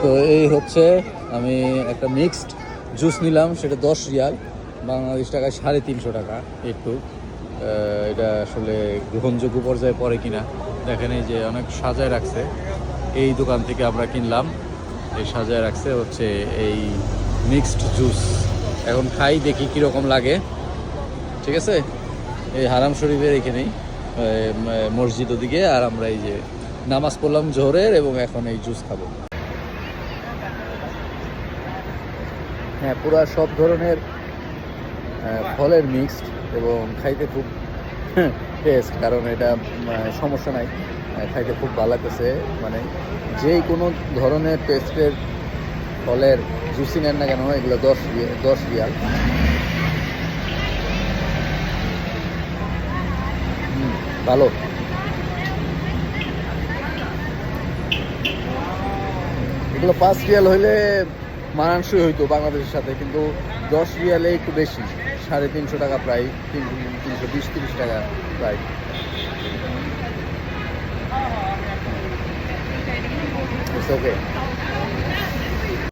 তো এই হচ্ছে আমি একটা মিক্সড জুস নিলাম, সেটা 10 রিয়াল, বাংলাদেশ টাকায় 350 টাকা। একটু এটা আসলে গ্রহণযোগ্য পর্যায়ে পড়ে কিনা দেখেন, এই যে অনেক সাজায় রাখছে। এই দোকান থেকে আমরা কিনলাম, এই সাজায় রাখছে হচ্ছে এই মিক্সড জুস। এখন খাই, দেখি কীরকম লাগে। ঠিক আছে, এই হারাম শরীফের এখানেই মসজিদ ওদিকে, আর আমরা এই যে নামাজ পড়লাম জোহরের, এবং এখন এই জুস খাবো। হ্যাঁ, পুরা সব ধরনের ফলের মিক্সড, এবং খাইতে খুব টেস্ট, কারণ এটা সমস্যা নাই, খাইতে খুব ভালো লাগতেছে। মানে যে কোনো ধরনের টেস্টের ফলের জুসি নেন না কেন, এগুলো 10 রিয়াল। ভালো। এগুলো 5 রিয়াল হইলে মানানসই হইতো বাংলাদেশের সাথে, কিন্তু 10 রিয়ালে একটু বেশি, 350 টাকা প্রায়, 320-30 টাকা প্রায়। It's okay.